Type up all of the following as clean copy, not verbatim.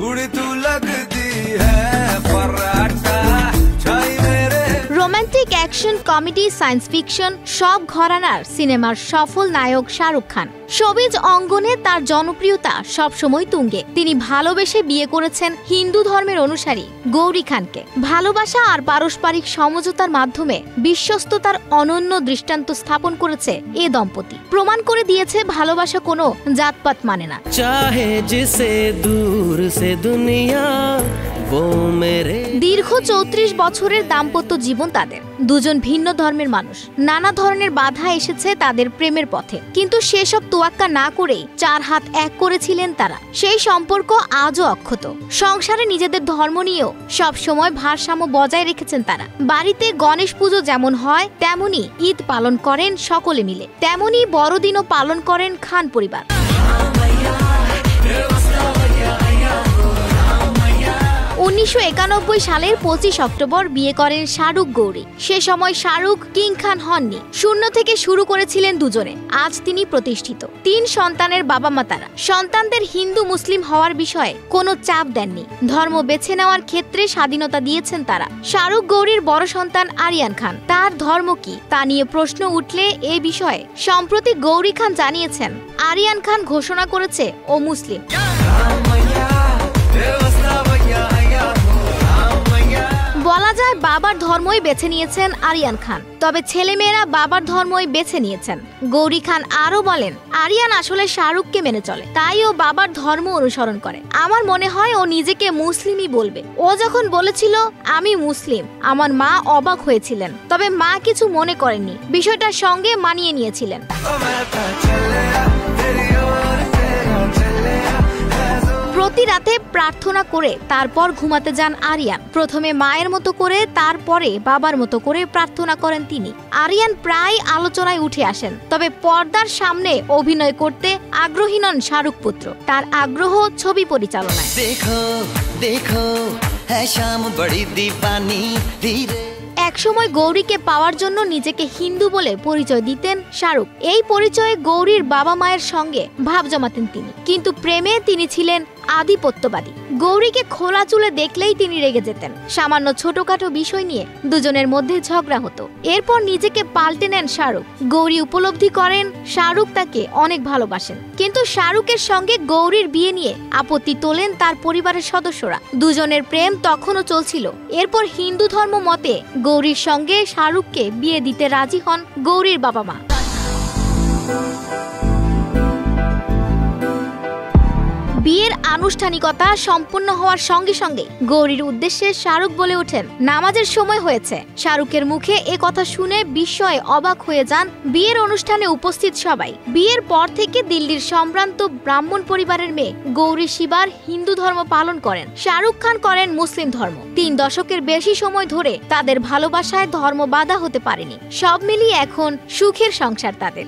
कुड़ी तू लगती है पराठा छाई मेरे। Romantic action, comedy, science fiction সব ঘরানার সিনেমার সফল নায়ক শাহরুখ খান। শোবিজ অঙ্গনে তার জনপ্রিয়তা সবসময় তুঙ্গে। তিনি ভালোবেসে বিয়ে করেছেন হিন্দু ধর্মের অনুসারী গৌরী খানকে। ভালোবাসা আর পারস্পরিক সমঝোতার মাধ্যমে বিশ্বস্ততার অনন্য দৃষ্টান্ত স্থাপন করেছে এ দম্পতি। প্রমাণ করে দিয়েছে ভালোবাসা কোনো জাতপাত মানে না। চাহে জিসে দূর সে দুনিয়া वो मेरे। দীর্ঘ ৩৪ বছরের দাম্পত্য জীবন তাদের। দুজন ভিন্ন ধর্মের মানুষ। নানা ধরনের বাধা এসেছে তাদের প্রেমের পথে, কিন্তু সেসব তোয়াক্কা না করে ৪ হাত এক করেছিলেন তারা। সেই সম্পর্ক আজও অক্ষত। সংসারে নিজেদের ধর্ম নিয়েও সব সময় ভারসাম্য বজায় রেখেছেন তারা। বাড়িতে গণেশ পুজো যেমন হয় তেমনি ঈদ পালন করেন সকলে মিলে, তেমনি বড়দিনও পালন করেন খান পরিবার। ১৯৯১ সালের ২৫ অক্টোবর বিয়ে করেন শাহরুখ গৌরী। সে সময় শাহরুখ কিং খান হননি, শূন্য থেকে শুরু করেছিলেন দুজনে। আজ তিনি প্রতিষ্ঠিত। ৩ সন্তানের বাবা মা তারা। সন্তানদের হিন্দু মুসলিম হওয়ার বিষয়ে কোনো চাপ দেননি। ধর্ম বেছে নেওয়ার ক্ষেত্রে স্বাধীনতা দিয়েছেন তারা। শাহরুখ গৌরীর বড় সন্তান আরিয়ান খান, তার ধর্ম কি তা নিয়ে প্রশ্ন উঠলে এ বিষয়ে সম্প্রতি গৌরী খান জানিয়েছেন, আরিয়ান খান ঘোষণা করেছে ও মুসলিম। বলা যায় বাবার ধর্মই বেছে নিয়েছেন আরিয়ান খান, তবে ছেলেমেয়েরা বাবার ধর্মই বেছে নিয়েছেন। গৌরী খান আরো বলেন, আরিয়ান আসলে শাহরুখকে মেনে চলে, তাই ও বাবার ধর্ম অনুসরণ করে। আমার মনে হয় ও নিজেকে মুসলিমই বলবে। ও যখন বলেছিল আমি মুসলিম, আমার মা অবাক হয়েছিলেন, তবে মা কিছু মনে করেননি, বিষয়টার সঙ্গে মানিয়ে নিয়েছিলেন। প্রতি রাতে প্রার্থনা করে তারপর ঘুমাতে যান আরিয়ান। প্রথমে মায়ের মতো করে, তারপরে বাবার মতো করে প্রার্থনা করেন তিনি। আরিয়ান প্রায় আলোচনায় উঠে আসেন, তবে পর্দার সামনে অভিনয় করতে আগ্রহী নন শাহরুখ পুত্র। তার আগ্রহ ছবি পরিচালনায়। একসময় গৌরীকে পাওয়ার জন্য নিজেকে হিন্দু বলে পরিচয় দিতেন শাহরুখ। এই পরিচয়ে গৌরীর বাবা মায়ের সঙ্গে ভাব জমাতেন তিনি, কিন্তু প্রেমে তিনি ছিলেন আধিপত্যবাদী। গৌরীকে খোলা চুলে দেখলেই তিনি রেগে যেতেন। সামান্য ছোটখাটো বিষয় নিয়ে দুজনের মধ্যে ঝগড়া হতো। এরপর নিজেকে পাল্টে নেন শাহরুখ। গৌরী উপলব্ধি করেন শাহরুখ তাকে অনেক ভালোবাসেন, কিন্তু শাহরুখের সঙ্গে গৌরীর বিয়ে নিয়ে আপত্তি তোলেন তার পরিবারের সদস্যরা। দুজনের প্রেম তখনও চলছিল। এরপর হিন্দু ধর্ম মতে গৌরীর সঙ্গে শাহরুখকে বিয়ে দিতে রাজি হন গৌরীর বাবা মা। বিয়ের আনুষ্ঠানিকতা সম্পূর্ণ হওয়ার সঙ্গে সঙ্গে গৌরীর উদ্দেশ্যে শাহরুখ বলে ওঠেন, নামাজের সময় হয়েছে। শাহরুখের মুখে এ কথা শুনে বিস্ময়ে অবাক হয়ে যান বিয়ের অনুষ্ঠানে উপস্থিত সবাই। বিয়ের পর থেকে দিল্লির সম্ভ্রান্ত ব্রাহ্মণ পরিবারের মেয়ে গৌরী শিবার হিন্দু ধর্ম পালন করেন। শাহরুখ খান করেন মুসলিম ধর্ম। ৩ দশকের বেশি সময় ধরে তাদের ভালোবাসায় ধর্ম বাধা হতে পারেনি। সব মিলিয়ে এখন সুখের সংসার তাদের।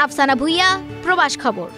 আফসানা ভুইয়া, প্রবাস খবর।